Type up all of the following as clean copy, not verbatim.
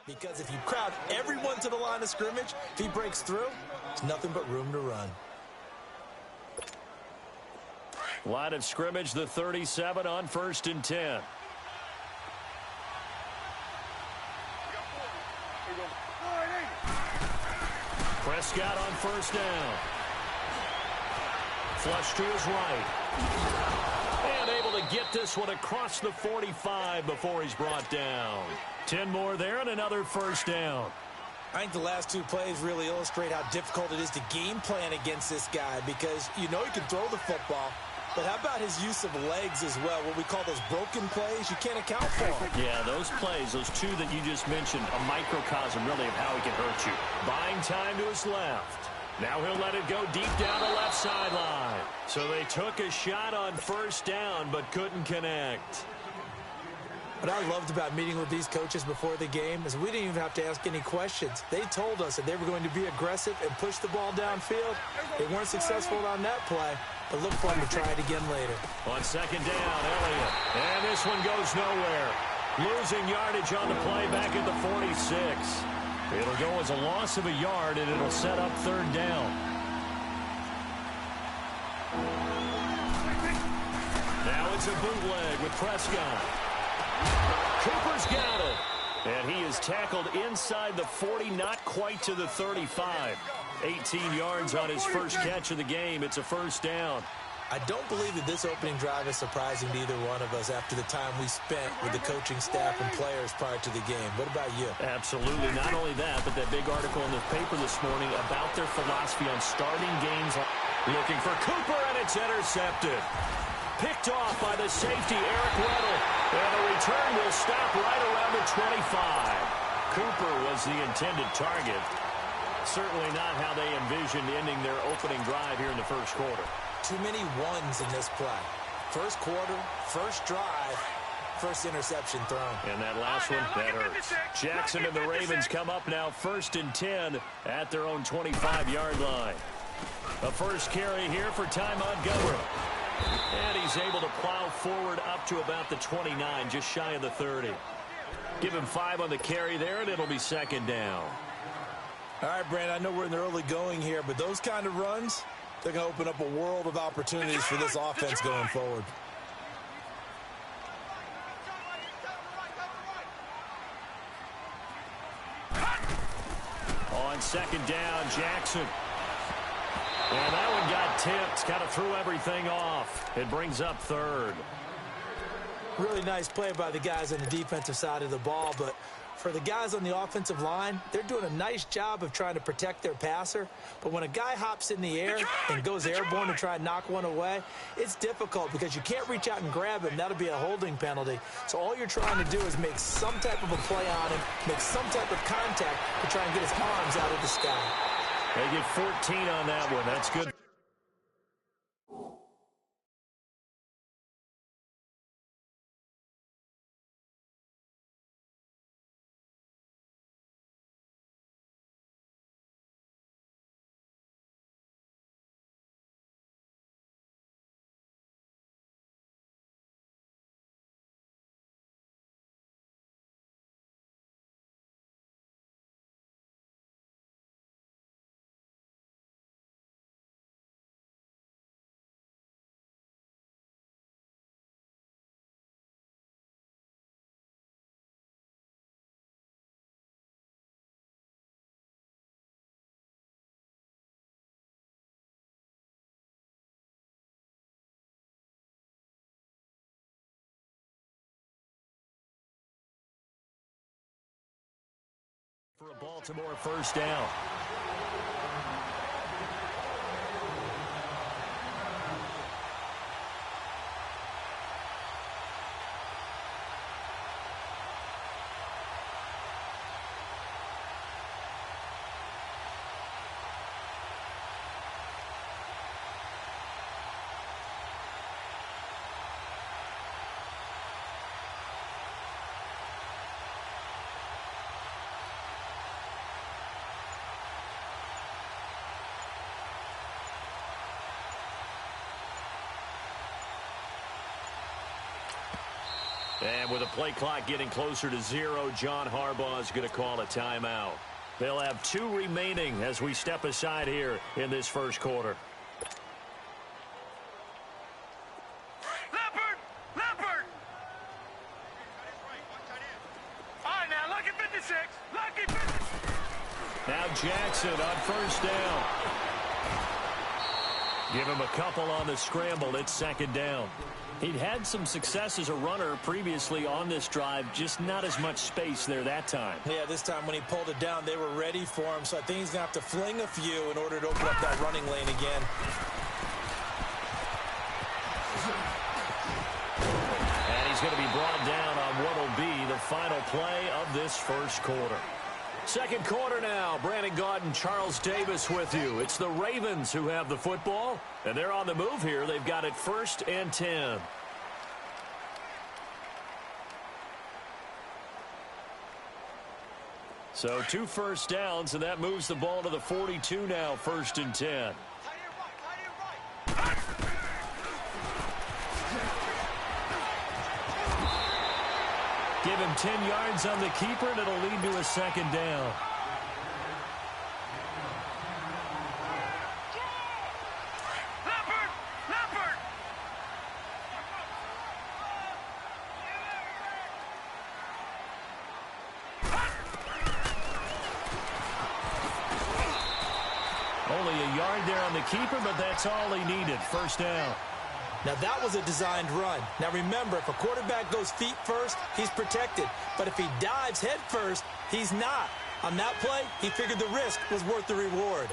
Because if you crowd everyone to the line of scrimmage, if he breaks through, there's nothing but room to run. Line of scrimmage, the 37 on 1st and 10. Prescott on 1st down. Flush to his right. And able to get this one across the 45 before he's brought down. 10 more there and another 1st down. I think the last two plays really illustrate how difficult it is to game plan against this guy because you know he can throw the football, but how about his use of legs as well, what we call those broken plays? You can't account for them. Yeah, those plays, those two that you just mentioned, a microcosm really of how he can hurt you. Buying time to his left. Now he'll let it go deep down the left sideline. So they took a shot on 1st down but couldn't connect. What I loved about meeting with these coaches before the game is we didn't even have to ask any questions. They told us that they were going to be aggressive and push the ball downfield. They weren't successful on that play, but look for them to try it again later. On 2nd down, Elliott. And this one goes nowhere. Losing yardage on the play back at the 46. It'll go as a loss of a yard, and it'll set up 3rd down. Now it's a bootleg with Prescott. Cooper's got it. And he is tackled inside the 40, not quite to the 35. 18 yards on his first catch of the game. It's a 1st down. I don't believe that this opening drive is surprising to either one of us after the time we spent with the coaching staff and players prior to the game. What about you? Absolutely. Not only that, but that big article in the paper this morning about their philosophy on starting games. Looking for Cooper, and it's intercepted. Picked off by the safety, Eric Weddle. And the return will stop right around the 25. Cooper was the intended target. Certainly not how they envisioned ending their opening drive here in the first quarter. Too many ones in this play. First quarter, first drive, first interception thrown. And that last one, that hurts. Jackson and the Ravens come up now 1st and 10 at their own 25-yard line. A first carry here for Ty Montgomery. And he's able to plow forward up to about the 29, just shy of the 30. Give him 5 on the carry there, and it'll be 2nd down. All right, Brandon, I know we're in the early going here, but those kind of runs, they're going to open up a world of opportunities for this offense going forward. On 2nd down, Jackson. And that one got tipped. Kind of threw everything off. It brings up 3rd. Really nice play by the guys on the defensive side of the ball, but for the guys on the offensive line, they're doing a nice job of trying to protect their passer. But when a guy hops in the air and goes airborne to try and knock one away, it's difficult because you can't reach out and grab him. That'll be a holding penalty. So all you're trying to do is make some type of a play on him, make some type of contact to try and get his arms out of the sky. They get 14 on that one. That's good. For a Baltimore 1st down. And with the play clock getting closer to 0, John Harbaugh is going to call a timeout. They'll have 2 remaining as we step aside here in this first quarter. Leopard! All right, now, lucky 56. Lucky 56. Now Jackson on first down. Give him a couple on the scramble. It's second down. He'd had some success as a runner previously on this drive, just not as much space there that time. Yeah, this time when he pulled it down, they were ready for him, so I think he's going to have to fling a few in order to open up that running lane again. And he's going to be brought down on what will be the final play of this first quarter. Second quarter now. Brandon Gaudin, Charles Davis with you. It's the Ravens who have the football, and they're on the move here. They've got it 1st and 10. So 2 first downs, and that moves the ball to the 42 now, 1st and 10. Give him 10 yards on the keeper, and it'll lead to a second down. Leopard! Only a yard there on the keeper, but that's all he needed. First down. Now, that was a designed run. Now, remember, if a quarterback goes feet first, he's protected. But if he dives head first, he's not. On that play, he figured the risk was worth the reward.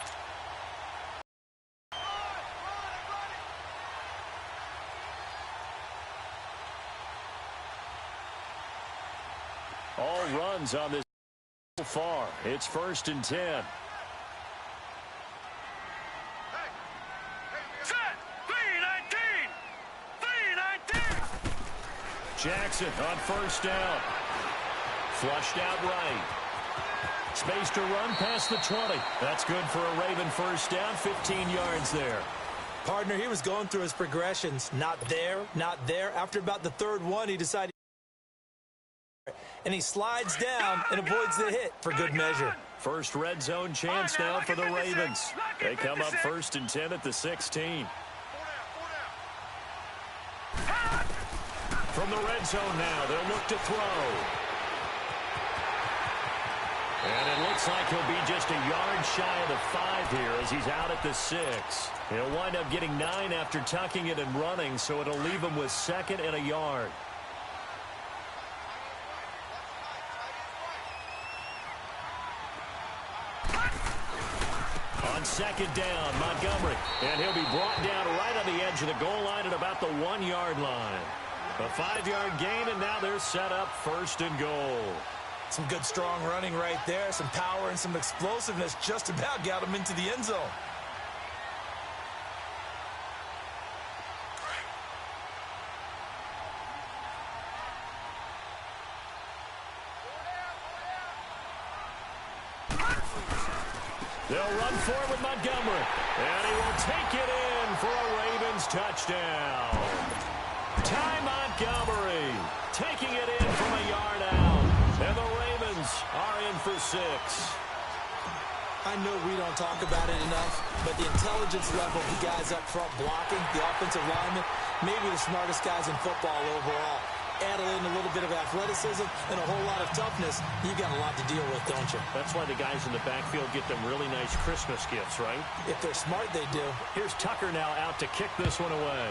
All runs on this so far. It's 1st and 10. Jackson on first down. Flushed out right. Space to run past the 20. That's good for a Raven first down. 15 yards there. Partner, he was going through his progressions. Not there, not there. After about the 3rd one, he decided. And he slides down and avoids the hit for good measure. First red zone chance now for the Ravens. They come up 1st and 10 at the 16. From the red zone now, they'll look to throw. And it looks like he'll be just a yard shy of the 5 here as he's out at the 6. He'll wind up getting 9 after tucking it and running, so it'll leave him with 2nd and a yard. On 2nd down, Montgomery. And he'll be brought down right on the edge of the goal line at about the 1-yard line. A 5-yard gain, and now they're set up 1st and goal. Some good, strong running right there. Some power and some explosiveness just about got him into the end zone. They'll run forward with Montgomery. And he will take it in for a Ravens touchdown. Ty Montgomery taking it in from a yard out. And the Ravens are in for 6. I know we don't talk about it enough, but the intelligence level of the guys up front blocking, the offensive linemen, maybe the smartest guys in football overall. Add in a little bit of athleticism and a whole lot of toughness, you've got a lot to deal with, don't you? That's why the guys in the backfield get them really nice Christmas gifts, right? If they're smart, they do. Here's Tucker now out to kick this one away.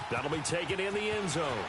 That'll be taken in the end zone.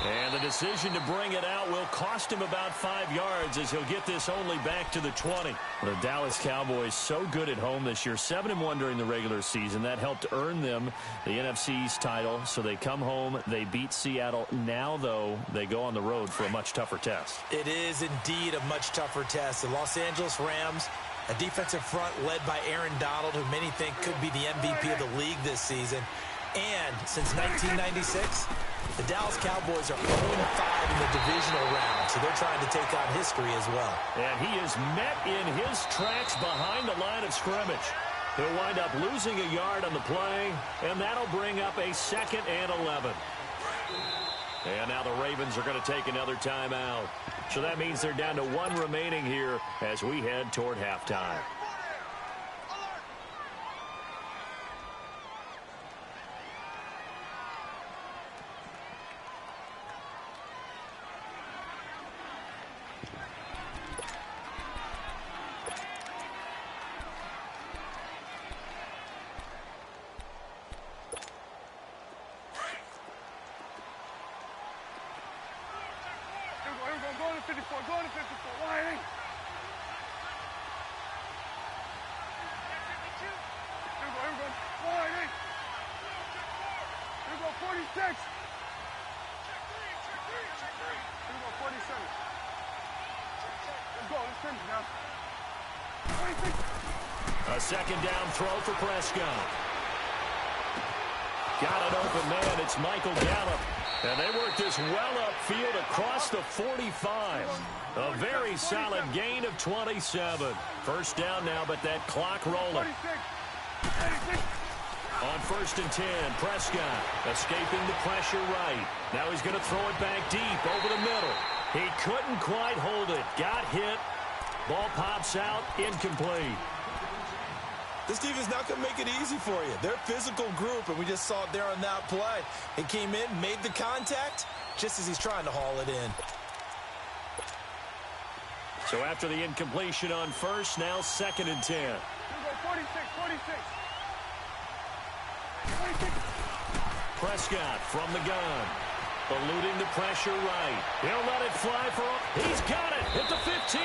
And the decision to bring it out will cost him about 5 yards as he'll get this only back to the 20. The Dallas Cowboys so good at home this year, 7-1 during the regular season. That helped earn them the NFC East title. So they come home, they beat Seattle. Now, though, they go on the road for a much tougher test. It is indeed a much tougher test. The Los Angeles Rams, a defensive front led by Aaron Donald, who many think could be the MVP of the league this season. And since 1996, the Dallas Cowboys are 0-5 in the divisional round, so they're trying to take on history as well. And he is met in his tracks behind the line of scrimmage. He'll wind up losing a yard on the play, and that'll bring up a 2nd and 11. And now the Ravens are going to take another timeout. So that means they're down to 1 remaining here as we head toward halftime. Go to 54, go to 54, wide. Here we go, wide. Here we go, 46. Here we go, 47. Let's go, let's finish now. 26. A 2nd down throw for Prescott. Got an open man. It's Michael Gallup. And they work this well upfield across the 45. A very solid gain of 27. 1st down now, but that clock rolling. On 1st and 10, Prescott escaping the pressure right. Now he's going to throw it back deep over the middle. He couldn't quite hold it. Got hit. Ball pops out, incomplete. This defense not going to make it easy for you. They're a physical group, and we just saw it there on that play. He came in, made the contact, just as he's trying to haul it in. So after the incompletion on 1st, now 2nd and 10. Here we go, 46, 46. Prescott from the gun. Eluding the pressure right. He'll let it fly for a... He's got it at the 15.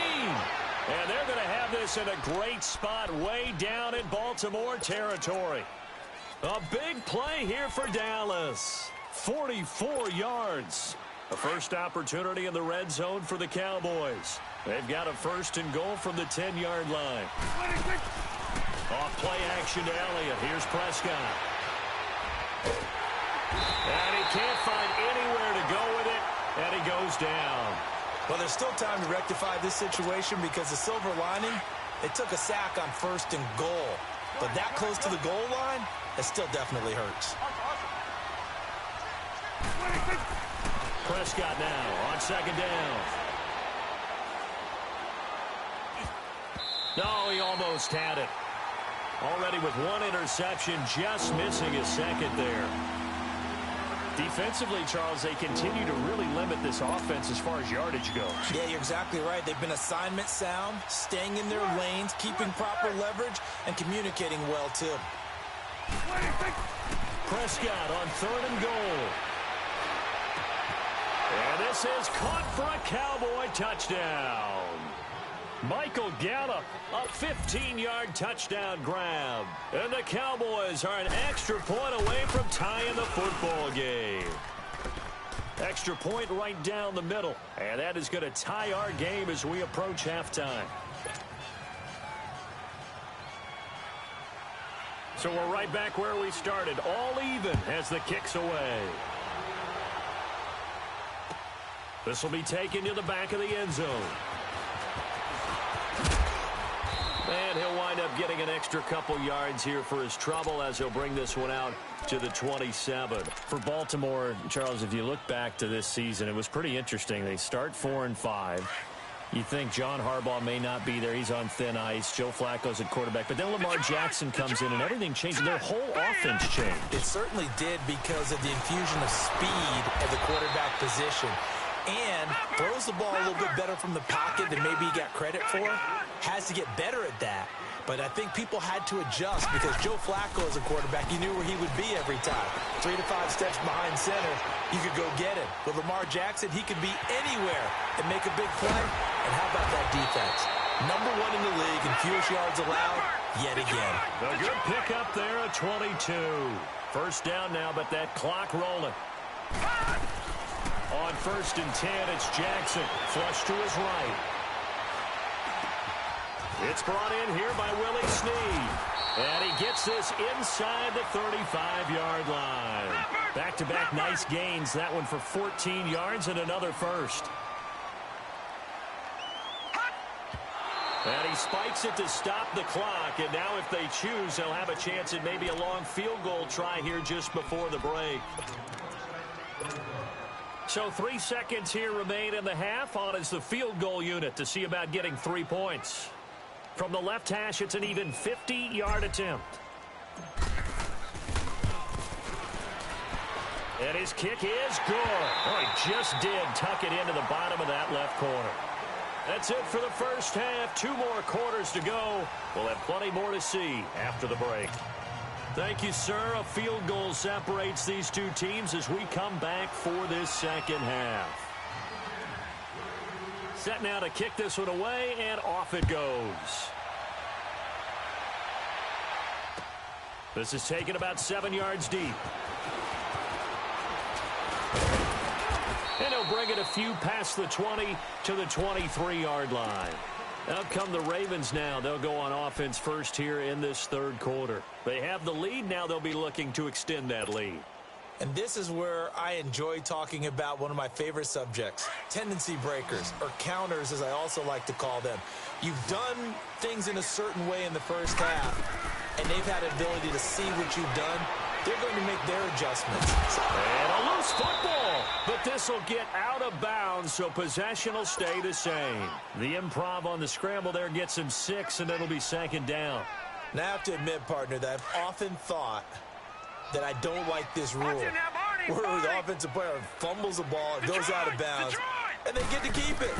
And they're going to have this in a great spot way down in Baltimore territory. A big play here for Dallas. 44 yards. A first opportunity in the red zone for the Cowboys. They've got a 1st and goal from the 10-yard line. Off play action to Elliott. Here's Prescott. And he can't find anywhere to go with it, and he goes down. Well, there's still time to rectify this situation because the silver lining, they took a sack on 1st and goal. But that close to the goal line, it still definitely hurts. Prescott now on 2nd down. No, he almost had it. Already with 1 interception, just missing his 2nd there. Defensively, Charles, they continue to really limit this offense as far as yardage goes. Yeah, you're exactly right. They've been assignment sound, staying in their lanes, keeping proper leverage, and communicating well, too. Prescott on 3rd and goal. And this is caught for a Cowboy touchdown. Michael Gallup, a 15-yard touchdown grab. And the Cowboys are an extra point away from tying the football game. Extra point right down the middle. And that is going to tie our game as we approach halftime. So we're right back where we started. All even as the kick's away. This will be taken to the back of the end zone. And he'll wind up getting an extra couple yards here for his trouble as he'll bring this one out to the 27. For Baltimore, Charles, if you look back to this season, it was pretty interesting. They start 4-5. You think John Harbaugh may not be there. He's on thin ice. Joe Flacco's at quarterback. But then Lamar Jackson comes in, and everything changed. Their whole offense changed. It certainly did because of the infusion of speed at the quarterback position. And throws the ball a little bit better from the pocket than maybe he got credit for. Has to get better at that. But I think people had to adjust because Joe Flacco as a quarterback, you knew where he would be every time. 3 to 5 steps behind center, you could go get him. With Lamar Jackson, he could be anywhere and make a big play. And how about that defense? Number 1 in the league in fewest yards allowed yet again. A good pickup there at 22. 1st down now, but that clock rolling. On 1st and 10, it's Jackson. Flush to his right. It's brought in here by Willie Snead. And he gets this inside the 35-yard line. Back-to-back nice gains. That one for 14 yards and another 1st. And he spikes it to stop the clock. And now if they choose, they'll have a chance at maybe a long field goal try here just before the break. So 3 seconds here remain in the half. On is the field goal unit to see about getting 3 points. From the left hash, it's an even 50-yard attempt. And his kick is good. Oh, he just did tuck it into the bottom of that left corner. That's it for the first half. 2 more quarters to go. We'll have plenty more to see after the break. Thank you, sir. A field goal separates these two teams as we come back for this second half. Set now to kick this one away, and off it goes. This is taken about 7 yards deep. And he'll bring it a few past the 20 to the 23-yard line. Out come the Ravens now. They'll go on offense first here in this third quarter. They have the lead. Now they'll be looking to extend that lead. And this is where I enjoy talking about one of my favorite subjects, tendency breakers, or counters as I also like to call them. You've done things in a certain way in the first half, and they've had an ability to see what you've done. They're going to make their adjustments. And a loose football, but this will get out of bounds, so possession will stay the same. The improv on the scramble there gets him 6, and it'll be second down. Now I have to admit, partner, that I've often thought that I don't like this rule where the offensive player fumbles the ball, it goes out of bounds, and they get to keep it.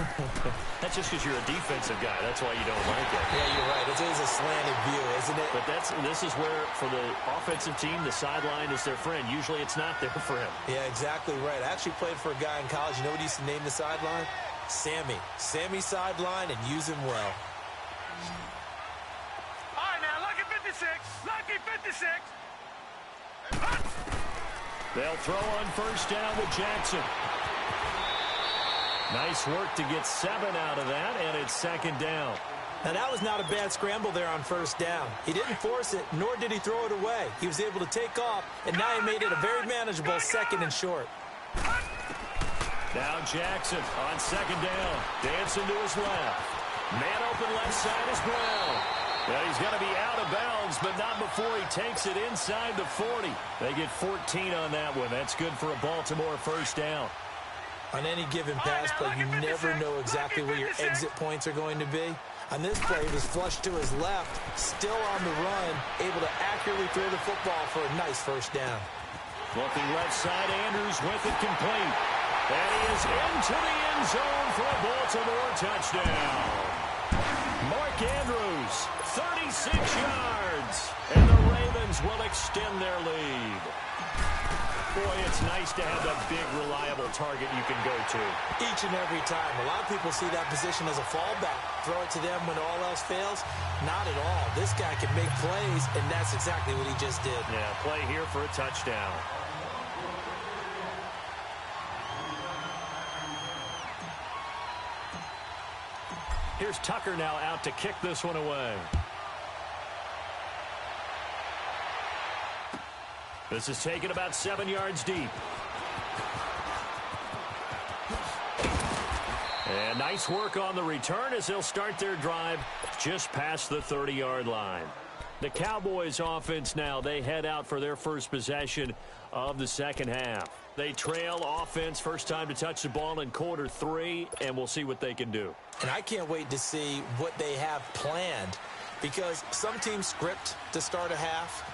That's just because you're a defensive guy. That's why you don't like it. Yeah, you're right. It is a slanted view, isn't it? But this is where, for the offensive team, the sideline is their friend. Usually it's not there for him. Yeah, exactly right. I actually played for a guy in college. You know what he used to name the sideline? Sammy. Sammy sideline, and use him well. All right, now, lucky 56. Lucky 56. They'll throw on first down with Jackson. Nice work to get 7 out of that, and it's second down. Now, that was not a bad scramble there on first down. He didn't force it, nor did he throw it away. He was able to take off, and now he made it a very manageable second and short. Now Jackson on second down. Dancing to his left. Man open left side is Brown. Well, he's going to be out of bounds, but not before he takes it inside the 40. They get 14 on that one. That's good for a Baltimore first down. On any given pass play, you never know exactly where your exit points are going to be. On this play, he was flushed to his left, still on the run, able to accurately throw the football for a nice first down. Looking left side, Andrews with it complete. And he is into the end zone for a Baltimore touchdown. Mark Andrews, 36 yards. And the Ravens will extend their lead. Boy, it's nice to have that big, reliable target you can go to. Each and every time. A lot of people see that position as a fallback. Throw it to them when all else fails. Not at all. This guy can make plays, and that's exactly what he just did. Yeah, play here for a touchdown. Here's Tucker now out to kick this one away. This is taken about 7 yards deep. And nice work on the return as they'll start their drive just past the 30-yard line. The Cowboys offense now, they head out for their first possession of the second half. They trail offense, first time to touch the ball in quarter 3, and we'll see what they can do. And I can't wait to see what they have planned, because some teams script to start a half.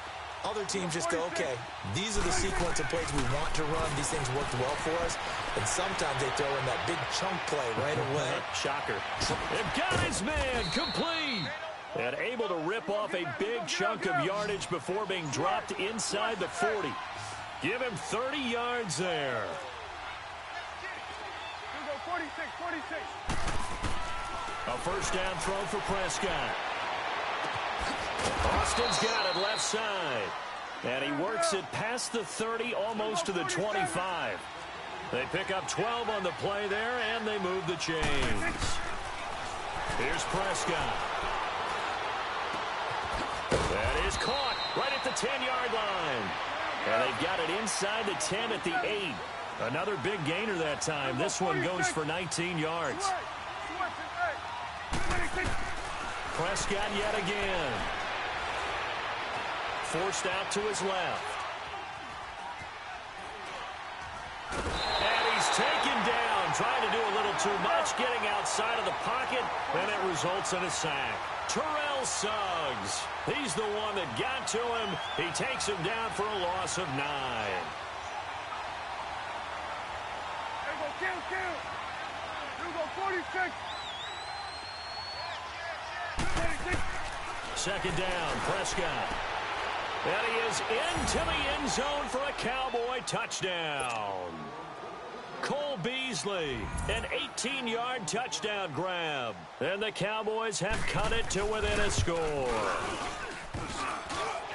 Other teams just go, okay, these are the sequence of plays we want to run. These things worked well for us. And sometimes they throw in that big chunk play right away. Shocker. And got his man complete. And able to rip off a big chunk of yardage before being dropped inside the 40. Give him 30 yards there. Here we go, 46, 46. A first down throw for Prescott. Austin's got it left side. And he works it past the 30, almost to the 25. They pick up 12 on the play there, and they move the chains. Here's Prescott. That is caught right at the 10-yard line. And they've got it inside the 10 at the 8. Another big gainer that time. This one goes for 19 yards. Prescott yet again. Forced out to his left. And he's taken down, trying to do a little too much, getting outside of the pocket, and it results in a sack. Terrell Suggs, he's the one that got to him. He takes him down for a loss of 9. There go, kill. There go, 46. 46. Second down, Prescott. And he is into the end zone for a Cowboy touchdown. Cole Beasley, an 18-yard touchdown grab. And the Cowboys have cut it to within a score.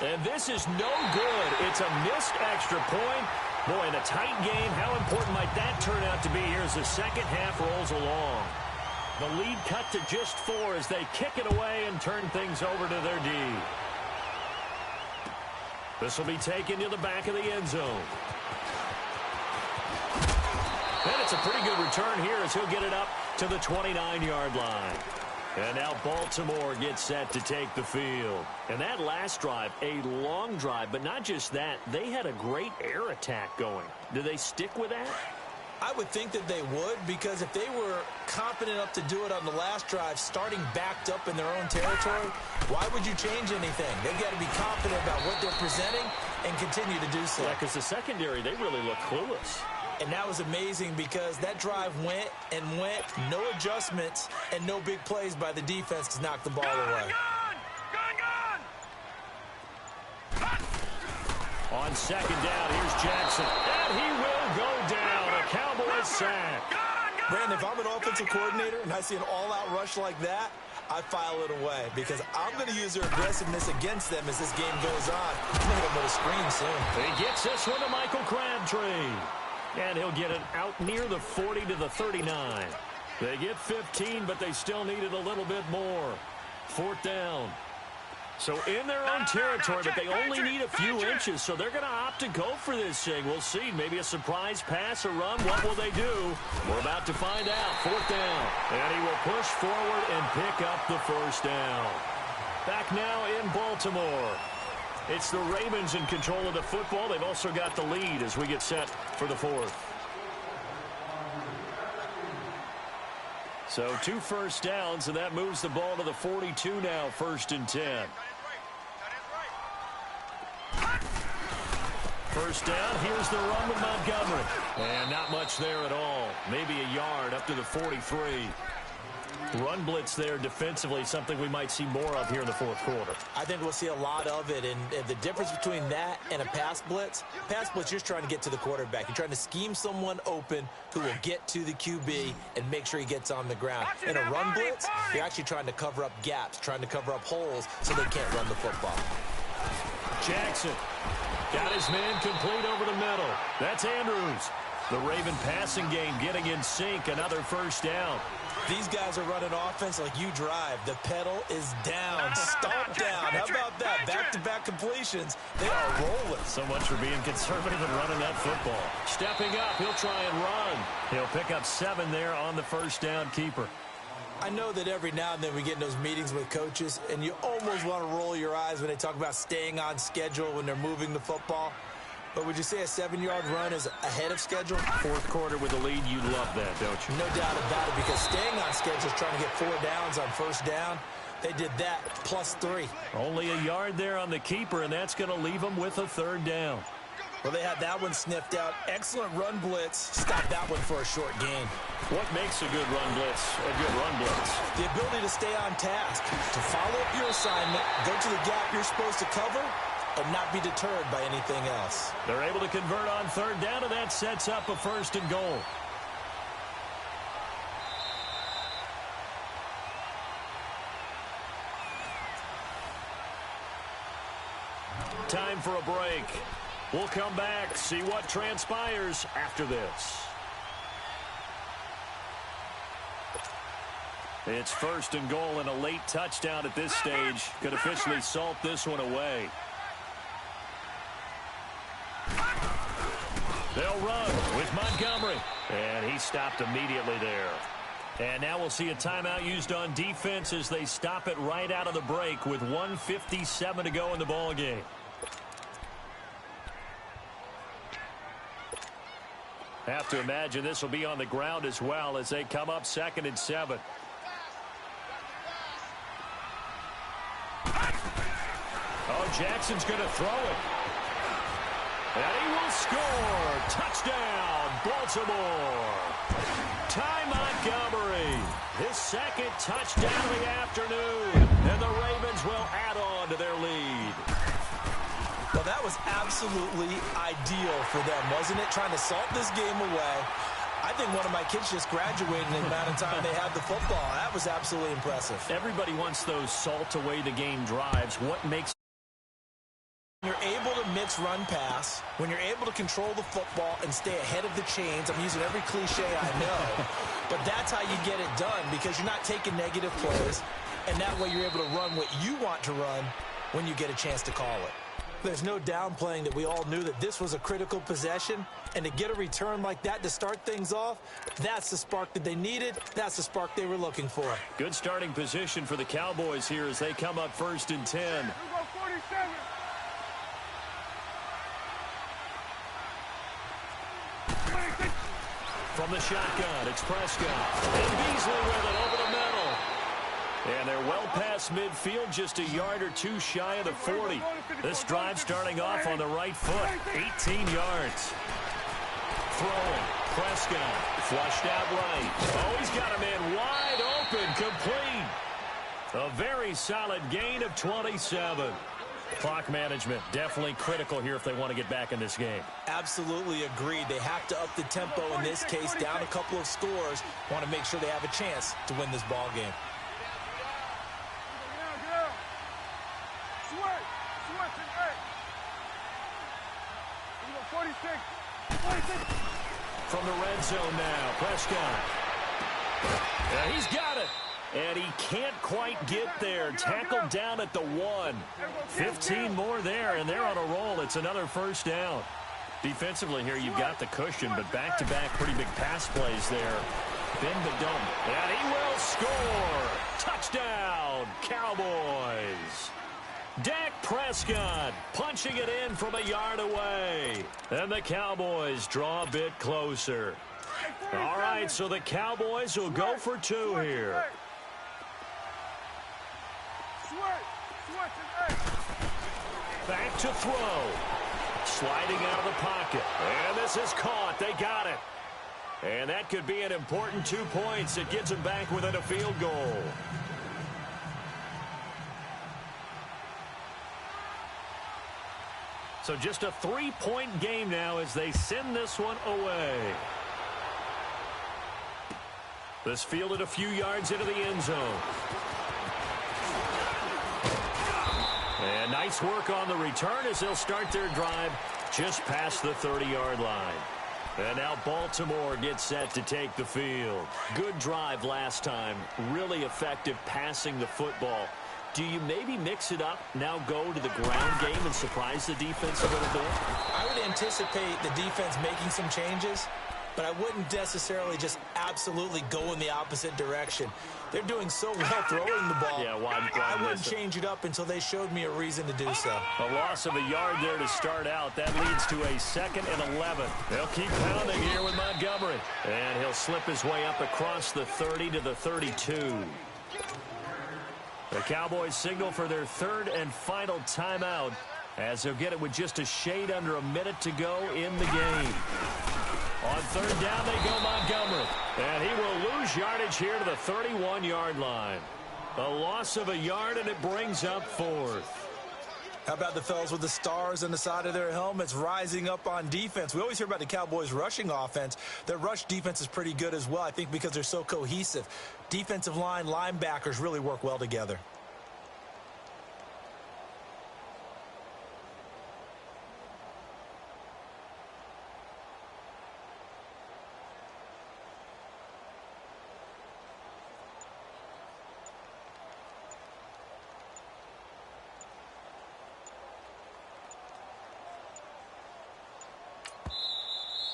And this is no good. It's a missed extra point. Boy, in a tight game, how important might that turn out to be here as the second half rolls along? The lead cut to just 4 as they kick it away and turn things over to their D. This will be taken to the back of the end zone. And it's a pretty good return here as he'll get it up to the 29-yard line. And now Baltimore gets set to take the field. And that last drive, a long drive, but not just that. They had a great air attack going. Do they stick with that? I would think that they would, because if they were confident enough to do it on the last drive, starting backed up in their own territory, why would you change anything? They've got to be confident about what they're presenting and continue to do so. Yeah, because the secondary, they really look clueless. And that was amazing because that drive went and went, no adjustments, and no big plays by the defense to knock the ball away. On second down, here's Jackson. And he will go down. A Cowboys sack. Brandon, if I'm an offensive coordinator and I see an all-out rush like that, I file it away because I'm going to use their aggressiveness against them as this game goes on. I'm going to hit them with a screen soon. He gets this one to Michael Crabtree. And he'll get it out near the 40 to the 39. They get 15, but they still needed a little bit more. Fourth down. So in their own territory, but they only need a few inches, so they're going to opt to go for this thing. We'll see. Maybe a surprise pass or run. What will they do? We're about to find out. Fourth down. And he will push forward and pick up the first down. Back now in Baltimore. It's the Ravens in control of the football. They've also got the lead as we get set for the fourth. So 2 first downs, and that moves the ball to the 42 now, 1st and 10. First down, here's the run with Montgomery. And not much there at all. Maybe a yard up to the 43. Run blitz there defensively, something we might see more of here in the fourth quarter. I think we'll see a lot of it, and the difference between that and a pass blitz, you're just trying to get to the quarterback. You're trying to scheme someone open who will get to the QB and make sure he gets on the ground. In a run blitz, you're actually trying to cover up gaps, trying to cover up holes so they can't run the football. Jackson got his man complete over the middle. That's Andrews. The Raven passing game getting in sync, another first down. These guys are running offense like you drive. The pedal is down, stomp down. How about that? Back-to-back completions. They are rolling. So much for being conservative and running that football. Stepping up, he'll try and run. He'll pick up 7 there on the first down keeper. I know that every now and then we get in those meetings with coaches, and you almost want to roll your eyes when they talk about staying on schedule when they're moving the football. But would you say a 7-yard run is ahead of schedule? Fourth quarter with a lead, you love that, don't you? No doubt about it, because staying on schedule is trying to get 4 downs on first down. They did that, +3. Only a yard there on the keeper, and that's going to leave them with a 3rd down. Well, they had that one sniffed out. Excellent run blitz. Stop that one for a short gain. What makes a good run blitz a good run blitz? The ability to stay on task, to follow up your assignment, go to the gap you're supposed to cover, and not be deterred by anything else. They're able to convert on 3rd down, and that sets up a 1st and goal. Time for a break. We'll come back, see what transpires after this. It's 1st and goal, and a late touchdown at this stage could officially salt this one away. They'll run with Montgomery. And he stopped immediately there. And now we'll see a timeout used on defense as they stop it right out of the break with 1:57 to go in the ball game. Have to imagine this will be on the ground as well as they come up 2nd and 7. Oh, Jackson's going to throw it. And he will score. Touchdown, Baltimore. Ty Montgomery, his 2nd touchdown of the afternoon. And the Ravens will add on to their lead. Well, that was absolutely ideal for them, wasn't it? Trying to salt this game away. I think one of my kids just graduated in the amount of time they had the football. That was absolutely impressive. Everybody wants those salt away the game drives. What makes When you're able to mix run pass, when you're able to control the football and stay ahead of the chains, I'm using every cliche I know, but that's how you get it done because you're not taking negative plays, and that way you're able to run what you want to run when you get a chance to call it. There's no downplaying that we all knew that this was a critical possession, and to get a return like that to start things off, that's the spark that they needed. That's the spark they were looking for. Good starting position for the Cowboys here as they come up 1st and 10. Here we go, 47. From the shotgun, it's Prescott. And Beasley with it over the middle. And they're well past midfield, just a yard or two shy of the 40. This drive starting off on the right foot, 18 yards. Throwing, Prescott, flushed out right. Oh, he's got a man wide open, complete. A very solid gain of 27. Clock management definitely critical here if they want to get back in this game. Absolutely agreed. They have to up the tempo in this case, down a couple of scores. Want to make sure they have a chance to win this ball game. From the red zone now, Prescott. And he's got it. And he can't quite get there. Tackled down at the 1. 15 more there, and they're on a roll. It's another first down. Defensively here, you've got the cushion, but back-to-back pretty big pass plays there. Bend but don't. And he will score. Touchdown, Cowboys. Dak Prescott punching it in from a yard away. And the Cowboys draw a bit closer. All right, so the Cowboys will go for 2 here. Back to throw. Sliding out of the pocket. And this is caught. They got it. And that could be an important 2 points. It gets them back within a field goal. So just a 3-point game now as they send this one away. This fielded a few yards into the end zone. And nice work on the return as they'll start their drive just past the 30-yard line. And now Baltimore gets set to take the field. Good drive last time. Really effective passing the football. Do you maybe mix it up, now go to the ground game and surprise the defense a little bit? I would anticipate the defense making some changes, but I wouldn't necessarily just absolutely go in the opposite direction. They're doing so well throwing the ball. Yeah, why I wouldn't change it up until they showed me a reason to do so. A loss of a yard there to start out. That leads to a 2nd and 11. They'll keep pounding here with Montgomery. And he'll slip his way up across the 30 to the 32. The Cowboys signal for their 3rd and final timeout as they'll get it with just a shade under a minute to go in the game. On 3rd down, they go Montgomery. And he will lose yardage here to the 31-yard line. A loss of a yard, and it brings up 4th. How about the fellas with the stars on the side of their helmets rising up on defense? We always hear about the Cowboys' rushing offense. Their rush defense is pretty good as well, I think, because they're so cohesive. Defensive line, linebackers really work well together.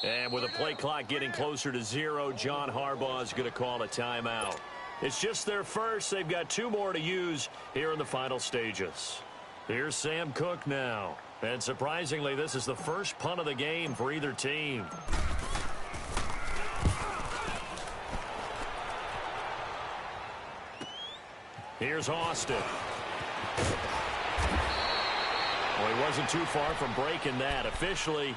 And with the play clock getting closer to 0, John Harbaugh is going to call a timeout. It's just their first. They've got 2 more to use here in the final stages. Here's Sam Cook now. And surprisingly, this is the first punt of the game for either team. Here's Austin. Well, he wasn't too far from breaking that. Officially,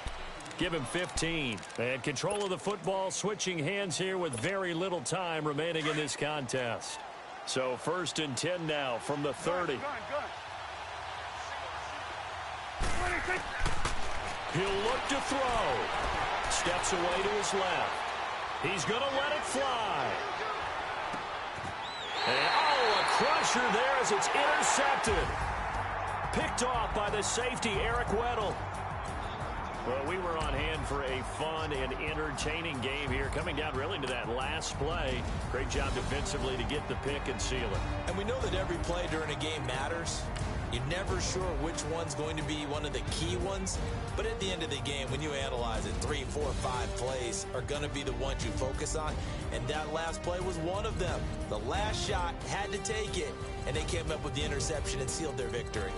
give him 15. And control of the football, switching hands here with very little time remaining in this contest. So 1st and 10 now from the 30. He'll look to throw. Steps away to his left. He's going to let it fly. And, a crusher there as it's intercepted. Picked off by the safety, Eric Weddle. Well, we were on hand for a fun and entertaining game here, coming down really to that last play. Great job defensively to get the pick and seal it. And we know that every play during a game matters. You're never sure which one's going to be one of the key ones. But at the end of the game, when you analyze it, 3, 4, 5 plays are going to be the ones you focus on. And that last play was one of them. The last shot had to take it, and they came up with the interception and sealed their victory.